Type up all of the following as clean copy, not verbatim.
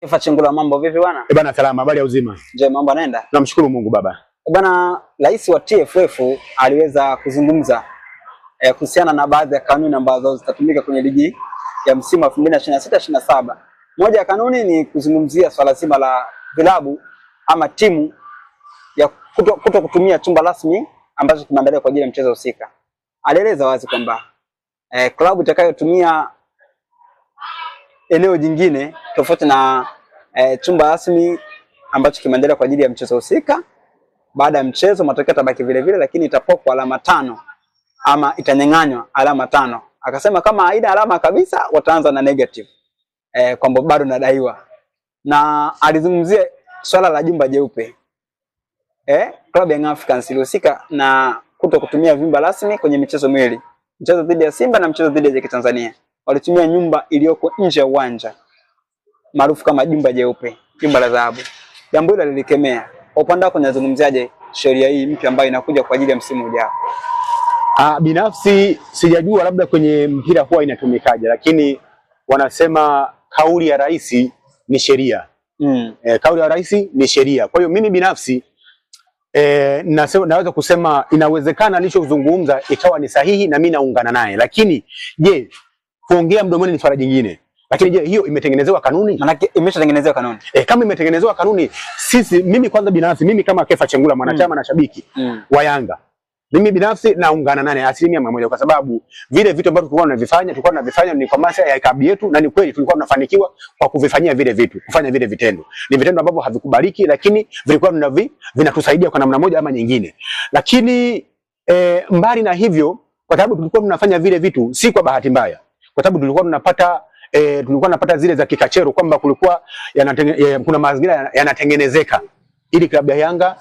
Kefa Chengula, mambo vipi bwana? Bwana salama, habari ya uzima? Je, mambo yanaenda? Namshukuru Mungu baba. Bwana, rais wa TFF aliweza kuzungumza kuhusiana na baadhi ya kanuni ambazo zitatumika kwenye ligi ya msimu wa 2026-27. Moja ya kanuni ni kuzungumzia swala zima la vilabu ama timu ya kuto kutumia chumba rasmi ambacho kimeandaliwa kwa ajili ya mchezo husika. Alieleza wazi kwamba klabu itakayotumia eneo jingine tofauti na chumba rasmi ambacho kimeandaliwa kwa ajili ya mchezo husika, baada ya mchezo matokeo tabaki vile vile, lakini itapokwa alama 5 ama itanyang'anywa alama 5. Akasema kama haina alama kabisa wataanza na negative, kwamba bado nadaiwa. Na alizungumzia swala la jumba jeupe. Club Young Africans ilihusika na kuto kutumia vyumba rasmi kwenye michezo miwili, mchezo dhidi ya Simba na mchezo dhidi ya JK Tanzania. Walitumia nyumba iliyoko nje ya uwanja maarufu kama jumba jeupe, jumba la dhahabu. Jambo hilo lilikemea. Upande wako unazungumziaje sheria hii mpya ambayo inakuja kwa ajili ya msimu ujao? Binafsi sijajua labda kwenye mpira huwa inatumikaje, lakini wanasema kauli ya rais ni sheria. Kauli ya rais ni sheria. Kwa hiyo mimi binafsi naweza kusema inawezekana alichozungumza ikawa ni sahihi na mimi naungana naye, lakini je, kuongea mdomoni ni swala jingine. Lakini je, hiyo imetengenezewa kanuni? Maana imeshatengenezewa kanuni. Kama imetengenezewa kanuni, mimi kwanza binafsi, mimi kama Kefa Chengula mwanachama na shabiki wa Yanga, mimi binafsi naungana naye 100% kwa sababu vile vitu ambavyo tulikuwa tunavifanya ni kwa maslahi ya klabu yetu, na ni kweli tulikuwa tunafanikiwa kwa kuvifanyia vile vitu, kufanya vile vitendo. Ni vitendo ambavyo havikubaliki, lakini vilikuwa vinatusaidia kwa namna moja ama nyingine. Lakini mbali na hivyo, kwa sababu tulikuwa tunafanya vile vitu si kwa bahati mbaya, kwa sababu tulikuwa tunapata zile za kikachero kwamba kulikuwa kuna mazingira yanatengenezeka ili klabu ya Yanga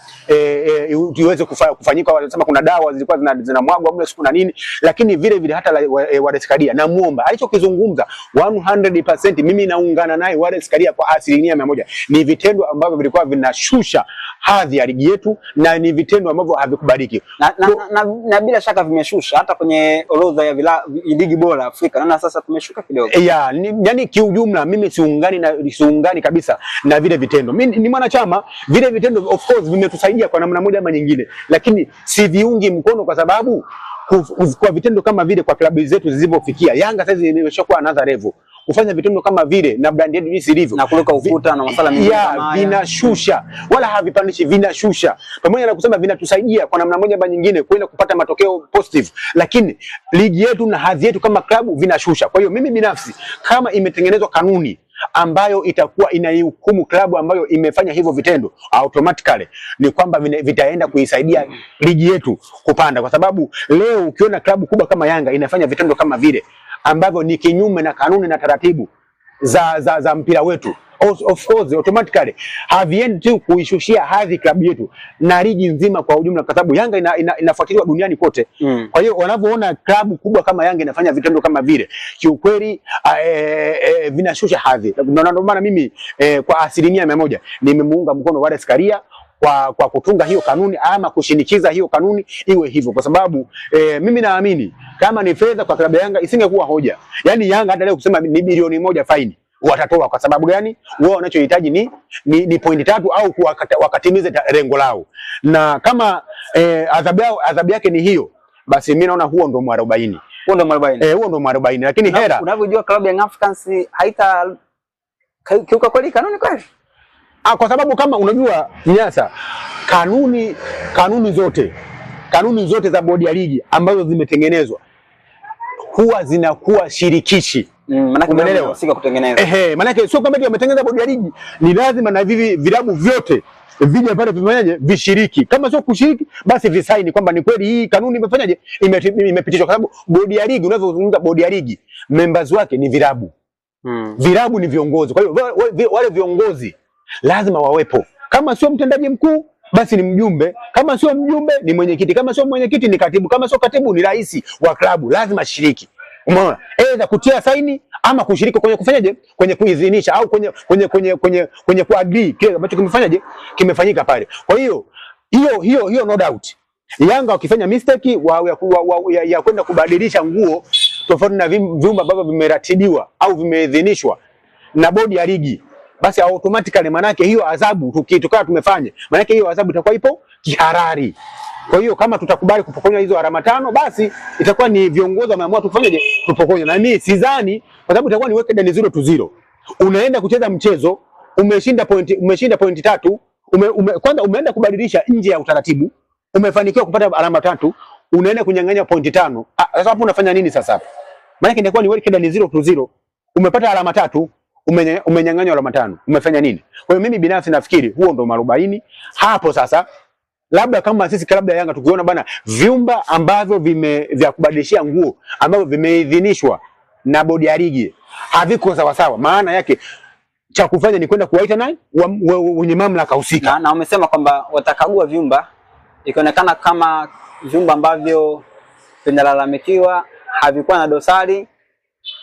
iweze kufanyika. Wanasema kuna dawa zilikuwa zinamwagwa muda siku na nini, lakini vile vile hata Wallace Karia namuomba alichokizungumza 100% mimi naungana naye Wallace Karia kwa 100%. Ni vitendo ambavyo vilikuwa vinashusha hadhi ya ligi yetu na ni vitendo ambavyo havikubaliki na bila shaka vimeshusha hata kwenye orodha ya ligi bora Afrika. Na sasa tumeshuka kidogo. Yani kiujumla mimi siungani kabisa na vile vitendo. Mimi ni mwanachama, vile vitendo of course vimetusaidia kwa namna moja ama nyingine, lakini si viungi mkono kwa sababu kwa vitendo kama vile kwa klabu zetu zilizofikia. Yanga sasa imeshakuwa another level. Kufanya vitendo kama vile na brand yetu jinsi ilivyo na kuruka ukuta na masuala mengine kama haya vinashusha, wala havipandishi, vinashusha. Pamoja na kusema vinatusaidia kwa namna moja ama nyingine kwenda kupata matokeo positive, lakini ligi yetu na hadhi yetu kama klabu vinashusha. Kwa hiyo mimi binafsi, kama imetengenezwa kanuni ambayo itakuwa inaihukumu klabu ambayo imefanya hivyo vitendo, automatically ni kwamba vitaenda kuisaidia ligi yetu kupanda, kwa sababu leo ukiona klabu kubwa kama Yanga inafanya vitendo kama vile ambavyo ni kinyume na kanuni na taratibu za mpira wetu, of course automatically haviendi tu kuishushia hadhi klabu yetu na ligi nzima kwa ujumla, kwa sababu Yanga inafuatiliwa duniani kote. Kwa hiyo wanapoona klabu kubwa kama Yanga inafanya vitendo kama vile, kiukweli vinashusha hadhi. Ndio maana mimi kwa 100% nimemuunga mkono Wallace Karia kwa kutunga hiyo kanuni ama kushinikiza hiyo kanuni iwe hivyo, kwa sababu mimi naamini kama ni fedha kwa klabu ya Yanga isingekuwa hoja. Yani Yanga hata leo kusema ni bilioni 1 faini watatoa. Kwa sababu gani? Wao wanachohitaji ni pointi 3 au wakatimize lengo lao, na kama adhabu yake ni hiyo, basi mimi naona huo ndo 40. Huo ndo 40. Huo ndo 40. Lakini hera, unavyojua klabu ya Young Africans haita kiuka kweli kanuni kweli? Kwa sababu kama unajua Nyasa, kanuni zote za bodi ya ligi ambazo zimetengenezwa huwa zinakuwa shirikishi. Maana sika kutengeneza. Maana sio kama wametengeneza bodi ya ligi, ni lazima na vilabu vyote vije pale vifanyaje, vishiriki. Kama sio kushiriki, basi visaini kwamba ni kweli hii kanuni imefanyaje, imepitishwa. Kwa sababu bodi ya ligi, unazozungumza bodi ya ligi, members wake ni vilabu. Vilabu ni viongozi. Kwa hiyo wale viongozi lazima wawepo. Kama sio mtendaji mkuu, basi ni mjumbe. Kama sio mjumbe, ni mwenyekiti. Kama sio mwenyekiti, ni katibu. Kama sio katibu, ni rais wa klabu. Lazima shiriki. Umeona? Aidha kutia saini ama kushiriki kwenye kufanyaje, kwenye kuidhinisha au kwenye kuagree kile ambacho kimefanyika pale. Kwa hiyo no doubt Yanga wakifanya mistake ya kwenda kubadilisha nguo tofauti na vyumba ambavyo vimeratibiwa au vimeidhinishwa na bodi ya ligi, basi automatically manake hiyo adhabu tukitoka tumefanya, manake hiyo adhabu itakuwa ipo kihalali. Kwa hiyo kama tutakubali kupokonywa hizo alama 5, basi itakuwa ni viongozi wameamua tufanyeje, tupokonywe. Na mimi sidhani, kwa sababu itakuwa ni weke ni 0-0. Unaenda kucheza mchezo, umeshinda point 3, kwanza umeenda kubadilisha nje ya utaratibu, umefanikiwa kupata alama 3, unaenda kunyang'anya point 5. Sasa hapo unafanya nini sasa hapo? Maana yake inakuwa ni weke ni 0-0. Umepata alama 3, umenyang'anywa alama 5. Umefanya nini? Kwa hiyo mimi binafsi nafikiri huo ndo 40 hapo sasa. Labda kama sisi klabu ya Yanga tukiona bana vyumba ambavyo vya kubadilishia nguo ambavyo vimeidhinishwa na bodi ya ligi haviko sawa sawa, maana yake cha kufanya ni kwenda kuwaita nani wenye mamlaka husika. Na umesema kwamba watakagua vyumba, ikionekana kama vyumba ambavyo vinalalamikiwa havikuwa na dosari,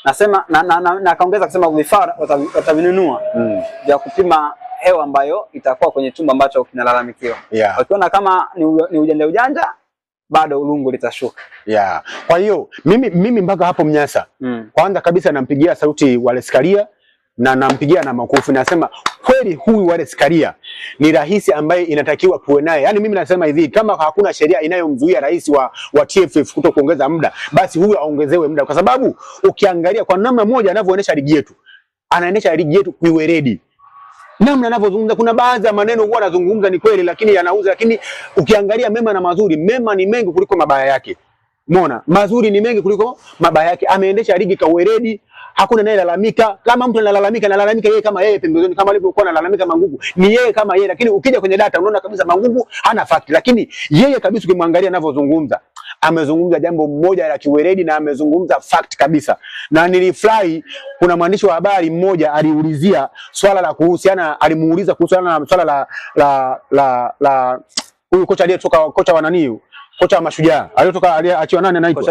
nasema na kaongeza kusema vifaa watavinunua vya kupima hewa ambayo itakuwa kwenye chumba ambacho kinalalamikiwa. Wakiona kama ni ujanja bado ulungu litashuka. Kwa hiyo mimi mpaka hapo Mnyasa, kwanza kabisa nampigia sauti Wallace Karia na nampigia na makofi, nasema kweli huyu Wallace Karia ni rais ambaye inatakiwa tuwe naye. Yaani mimi nasema hivi, kama hakuna sheria inayomzuia rais wa TFF kuto kuongeza muda, basi huyu aongezewe muda, kwa sababu ukiangalia kwa namna moja anavyoendesha ligi yetu, anaendesha ligi yetu kiweredi. Namna anavyozungumza, kuna baadhi ya maneno huwa anazungumza ni kweli lakini yanauza, lakini ukiangalia mema na mazuri, mema ni mengi kuliko mabaya yake. Umeona? Mazuri ni mengi kuliko mabaya yake. Ameendesha ligi kwa uweredi, hakuna naye lalamika. Kama mtu analalamika yeye kama yeye pembezoni, kama alivyokuwa analalamika Mangungu, ni yeye kama yeye, lakini ukija kwenye data unaona kabisa Mangungu hana fact, lakini yeye kabisa ukimwangalia anavyozungumza, amezungumza jambo moja la kiweredi na amezungumza fact kabisa. Na nilifurahi, kuna mwandishi wa habari mmoja aliulizia swala la kuhusiana, alimuuliza kuhusiana na swala la huyu kocha aliyetoka, kocha wa nani, kocha wa Mashujaa aliyotoka, aliachiwa nani anaitwa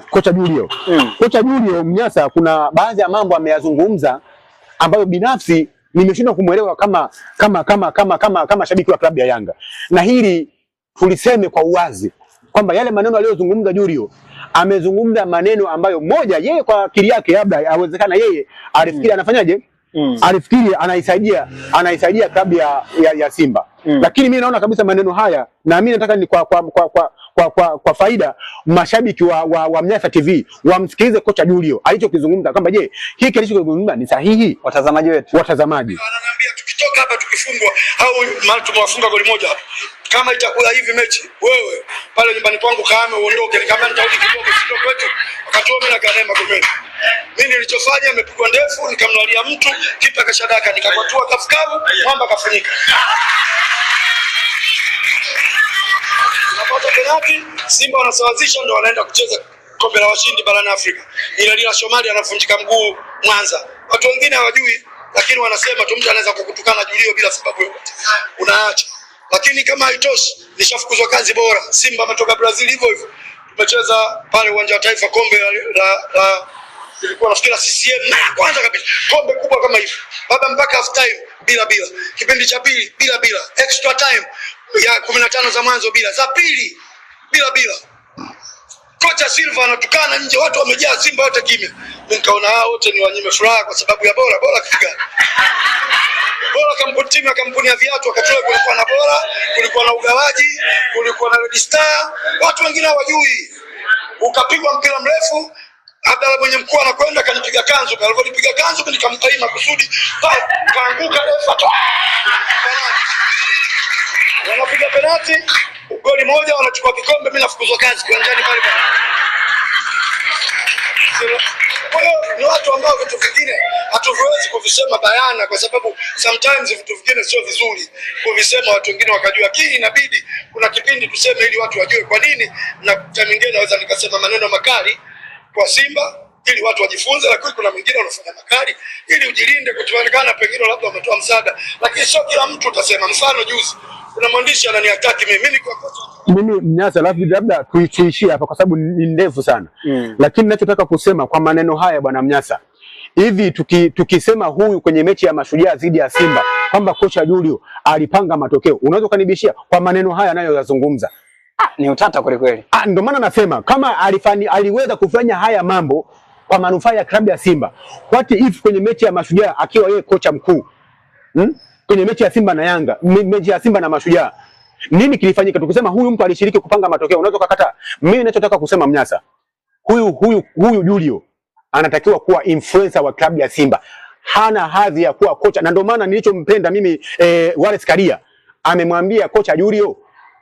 Kocha Julio. Kocha Julio Mnyasa, kuna baadhi ya mambo ameyazungumza ambayo binafsi nimeshindwa kumuelewa kama shabiki wa klabu ya Yanga. Na hili tuliseme kwa uwazi kwamba yale maneno aliyozungumza Julio, amezungumza maneno ambayo moja, yeye kwa akili yake labda yawezekana yeye alifikiri anafanyaje, alifikiri anaisaidia klabu ya Simba. Lakini mimi naona kabisa maneno haya, na mimi nataka ni kwa faida mashabiki wa Mnyasa TV wamsikilize kocha Julio alichokizungumza, kwamba je, hiki alichokizungumza ni sahihi? Watazamaji ananiambia tukitoka hapa tukifungwa au mara tumewafunga goli moja hapa, kama itakula hivi mechi, wewe pale nyumbani kwangu kaame uondoke. Nikamwambia nitarudi kidogo sio kwetu, wakati mimi na Kanema Gomeni. Mimi nilichofanya, nimepigwa ndefu, nikamlalia mtu, kipa kashadaka, nikakwatua kafukavu, mwamba kafunika. Tunapata penalti, Simba wanasawazisha, ndio wanaenda kucheza kombe la washindi barani Afrika. Ila Shomari anavunjika mguu Mwanza. Watu wengine hawajui, lakini wanasema tu mtu anaweza kukutukana Julio bila sababu yoyote, unaacha. Lakini kama haitoshi, nishafukuzwa kazi bora. Simba ametoka Brazil hivyo hivyo. Tumecheza pale uwanja wa Taifa kombe la ilikuwa nafikiri CCM na kwanza kabisa. Kombe kubwa kama hivi. Baba mpaka half time bila. Kipindi cha pili bila. Extra time ya 15 za mwanzo bila. Za pili bila. Kocha Silva anatukana nje, watu wamejaa, Simba wote kimya. Nikaona hao wote ni wanyime furaha kwa sababu ya bora kiga. Kampuni ya viatu wakati kulikuwa na bora, kulikuwa na ugawaji, kulikuwa na Red Star, watu wengine hawajui. Ukapigwa mpira mrefu, Abdalla mwenye mkuu anakwenda kanipiga kanzu, aliponipiga kanzu nikamtaima kusudi, kaanguka refa tu. Wanapiga penalti, goli moja wanachukua kikombe, mimi nafukuzwa kazi kiwanjani pale. Kwa hiyo ni watu ambao vitu vingine hatuwezi kuvisema bayana, kwa sababu sometimes vitu vingine sio vizuri kuvisema watu wengine wakajua. Kii inabidi kuna kipindi tuseme ili watu wajue kwa nini, na kwa mwingine naweza nikasema maneno makali kwa Simba ili watu wajifunze, lakini kuna mwingine wanafanya makali ili ujilinde, kutuonekana pengine labda umetoa msaada, lakini sio kila mtu utasema. Mfano juzi kuna mwandishi ananiataki mimi kwa mimi Mnyasa, labda tuishie hapa kwa sababu ni ndefu sana. Lakini ninachotaka kusema kwa maneno haya bwana Mnyasa, hivi tukisema huyu kwenye mechi ya Mashujaa dhidi ya Simba kwamba kocha Julio alipanga matokeo, unaweza kanibishia kwa maneno haya anayoyazungumza? Ni utata kweli. Ndio maana nasema kama aliweza kufanya haya mambo kwa manufaa ya klabu ya Simba, what if kwenye mechi ya Mashujaa akiwa yeye kocha mkuu Kwenye mechi ya Simba na Yanga, mechi ya Simba na Mashujaa. Nini kilifanyika? Tukisema huyu mtu alishiriki kupanga matokeo, unaweza kukata. Mimi ninachotaka kusema Mnyasa, huyu Julio anatakiwa kuwa influencer wa klabu ya Simba. Hana hadhi ya kuwa kocha, na ndio maana nilichompenda mimi Wallace Karia amemwambia kocha Julio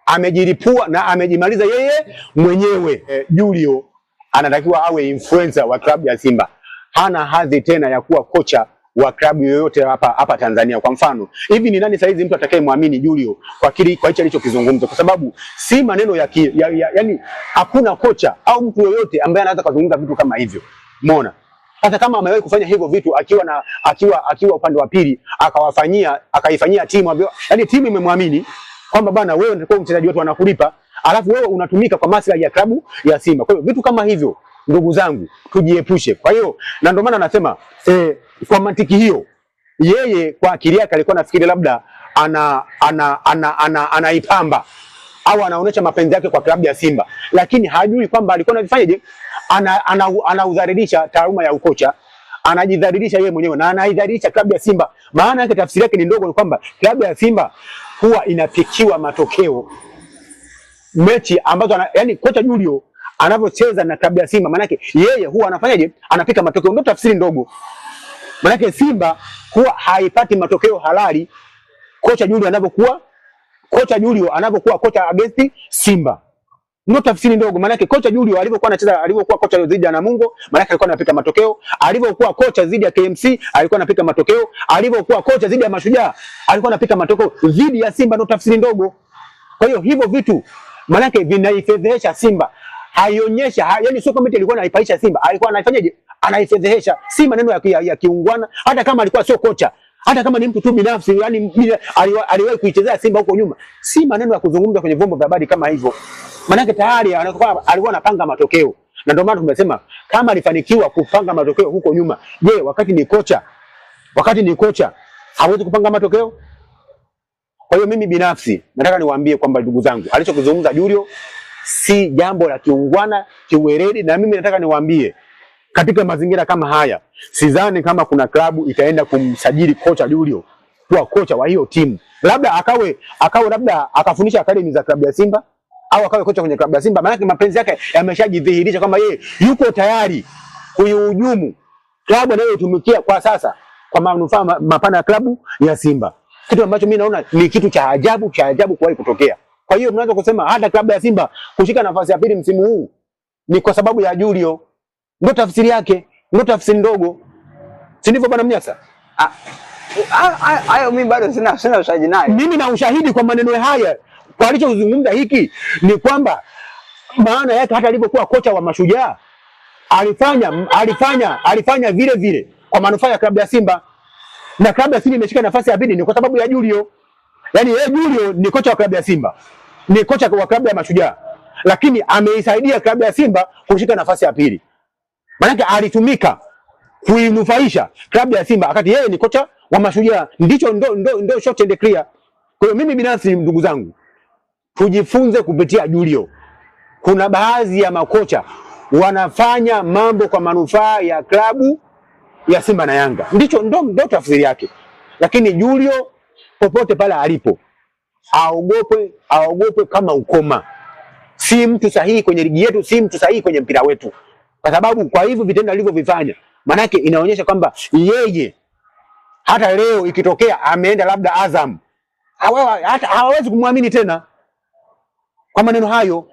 amejilipua na amejimaliza yeye mwenyewe. Julio anatakiwa awe influencer wa klabu ya Simba. Hana hadhi tena ya kuwa kocha wa klabu yoyote hapa Tanzania. Kwa mfano, hivi ni nani saizi mtu atakayemwamini Julio kwa hicho alichokizungumza? Kwa sababu si maneno yani hakuna kocha au mtu yoyote ambaye anaweza kuzungumza vitu kama hivyo. Umeona? Hata kama amewahi kufanya hivyo vitu akiwa upande wa pili akaifanyia timu ambayo yani timu imemwamini kwamba bana wewe ndio mchezaji wetu anakulipa, alafu wewe unatumika kwa maslahi ya klabu ya Simba. Kwa hiyo vitu kama hivyo ndugu zangu tujiepushe. Kwa hiyo na ndio maana nasema kwa mantiki hiyo yeye kwa akili yake alikuwa anafikiri labda anaipamba au anaonesha mapenzi yake kwa klabu ya Simba, lakini hajui kwamba alikuwa anafanyaje, anaudhalilisha taaluma ya ukocha, anajidhalilisha yeye mwenyewe na anaidhalilisha klabu ya Simba. Maana yake tafsiri yake ni ndogo, ni kwamba klabu ya Simba huwa inapikiwa matokeo mechi ambazo yani kocha Julio anapocheza na klabu ya Simba, maana yake yeye huwa anafanyaje, anapika matokeo. Ndio tafsiri ndogo. Maana yake Simba huwa haipati matokeo halali kocha Julio anapokuwa kocha against Simba. Ndio tafsiri ndogo. Maana yake kocha Julio alivyokuwa kocha dhidi ya Namungo, maana yake alikuwa anapika matokeo. Alivyokuwa kocha dhidi ya KMC alikuwa anapika matokeo. Alivyokuwa kocha dhidi ya Mashujaa alikuwa anapika matokeo. Dhidi ya Simba ndio tafsiri ndogo. Kwa hiyo hivyo vitu maana yake vinaifedhesha Simba. Haionyesha yani sio kama alikuwa anaipaisha Simba, alikuwa anafanyaje, anaifedhesha. Si maneno ya kiungwana, hata kama alikuwa sio kocha, hata kama ni mtu tu binafsi, yani aliwahi kuichezea Simba huko nyuma. Si maneno ya kuzungumza kwenye vyombo vya habari kama hivyo. Maana yake tayari alikuwa anapanga matokeo. Na ndio maana tumesema kama alifanikiwa kupanga matokeo huko nyuma, je, wakati ni kocha hawezi kupanga matokeo? Kwa hiyo mimi binafsi nataka niwaambie kwamba ndugu zangu, alichokuzungumza Julio si jambo la kiungwana, kiweredi. Na mimi nataka niwaambie katika mazingira kama haya, sidhani kama kuna klabu itaenda kumsajili kocha Julio kuwa kocha wa hiyo timu. Labda akawe labda akafundisha academy za klabu ya Simba au akawe kocha kwenye klabu ya Simba. Maana mapenzi yake yameshajidhihirisha kama yeye yuko tayari kuihujumu klabu anayotumikia kwa sasa kwa manufaa mapana ya klabu ya Simba. Kitu ambacho mimi naona ni kitu cha ajabu kuwahi kutokea. Kwa hiyo tunaweza kusema hata klabu ya Simba kushika nafasi ya pili msimu huu ni kwa sababu ya Julio. Ndio tafsiri yake, ndio tafsiri ndogo. Si ndivyo bwana Mnyasa? Hayo mimi bado sina ushahidi naye. Mimi na ushahidi kwa maneno haya. Kwa alichozungumza hiki ni kwamba maana yake hata alipokuwa kocha wa Mashujaa alifanya vile vile kwa manufaa ya klabu ya Simba. Na klabu ya Simba imeshika nafasi ya pili ni kwa sababu ya Julio. Yaani yeye Julio ni kocha wa klabu ya Simba, ni kocha wa klabu ya Mashujaa, lakini ameisaidia klabu ya Simba kushika nafasi ya pili. Maana alitumika kuinufaisha klabu ya Simba wakati yeye ni kocha wa Mashujaa. Ndicho ndo short and clear. Kwa hiyo mimi binafsi ndugu zangu, tujifunze kupitia Julio. Kuna baadhi ya makocha wanafanya mambo kwa manufaa ya klabu ya Simba na Yanga. Ndicho ndo tafsiri yake. Lakini Julio popote pale alipo aogope kama ukoma. Si mtu sahihi kwenye ligi yetu, si mtu sahihi kwenye mpira wetu. Kwa sababu kwa hivyo vitendo alivyovifanya, maana yake inaonyesha kwamba yeye hata leo ikitokea ameenda labda Azam, hawawezi kumwamini tena kwa maneno hayo.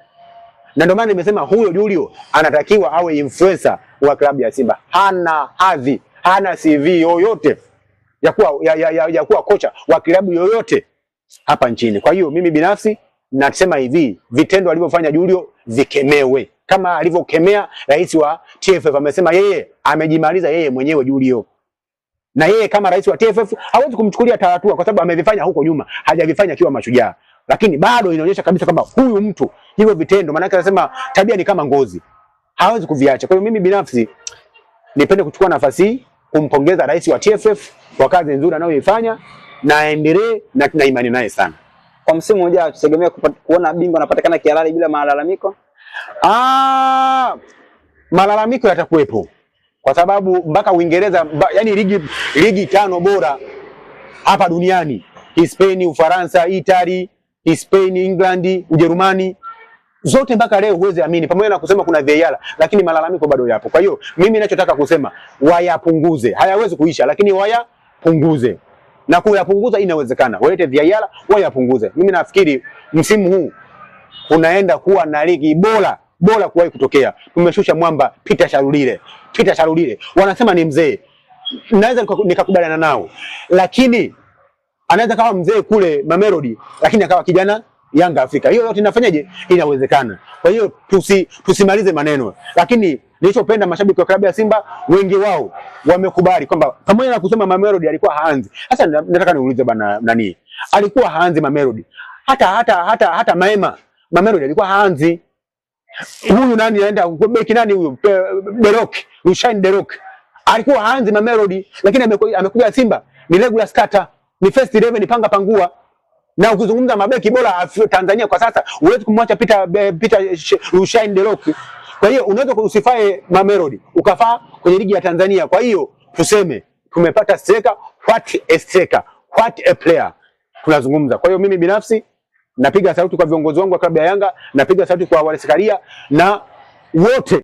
Na ndio maana nimesema huyo Julio anatakiwa awe influencer wa klabu ya Simba. Hana hadhi, hana CV yoyote ya kuwa kocha wa klabu yoyote hapa nchini. Kwa hiyo mimi binafsi nasema hivi, vitendo alivyofanya Julio vikemewe kama alivyokemea rais wa TFF. Amesema yeye amejimaliza yeye mwenyewe Julio, na yeye kama rais wa TFF hawezi kumchukulia hatua kwa sababu amevifanya huko nyuma, hajavifanya akiwa Mashujaa. Lakini bado inaonyesha kabisa kwamba huyu mtu hivyo vitendo, maana yake anasema tabia ni kama ngozi, hawezi kuviacha. Kwa hiyo mimi binafsi nipende kuchukua nafasi hii kumpongeza rais wa TFF kwa kazi nzuri anayoifanya, na aendelee, na tuna imani naye sana. Kwa msimu ujao tutegemea kuona bingwa anapatikana kihalali bila malalamiko? Malalamiko yatakuwepo kwa sababu mpaka Uingereza yani ligi 5 bora hapa duniani. Spain, Ufaransa, Italy, Spain, England, Ujerumani, zote mpaka leo huwezi amini, pamoja na kusema kuna VAR, lakini malalamiko bado yapo. Kwa hiyo mimi ninachotaka kusema wayapunguze. Hayawezi kuisha, lakini wayapunguze. Na kuyapunguza inawezekana. Walete VAR, wayapunguze. Mimi nafikiri msimu huu unaenda kuwa na ligi bora kuwahi kutokea. Tumeshusha mwamba Peter Sharulile. Wanasema ni mzee. Naweza nikakubaliana nao. Lakini anaweza kawa mzee kule Mamelodi, lakini akawa kijana Yanga Afrika. Hiyo yote inafanyaje? Inawezekana. Kwa hiyo tusimalize maneno. Lakini nilichopenda mashabiki wa klabu ya Simba wengi wao wamekubali kwamba pamoja na kusema Mamelodi alikuwa haanzi. Sasa nataka niulize bana nani? Alikuwa haanzi Mamelodi. Hata Mamelodi alikuwa haanzi. Huyu nani anaenda beki nani huyu? Rushain Derok. Alikuwa haanzi Mamelodi, lakini amekuja Simba. Ni regular starter, ni first 11 panga pangua. Na ukizungumza mabeki bora Tanzania kwa sasa, huwezi kumwacha Peter Rushain Derok. Kwa hiyo unaweza kusifae Mamelodi ukafaa kwenye ligi ya Tanzania. Kwa hiyo tuseme tumepata striker, what a player tunazungumza. Kwa hiyo mimi binafsi napiga sauti kwa viongozi wangu wa klabu ya Yanga, napiga sauti kwa Wallace Karia na wote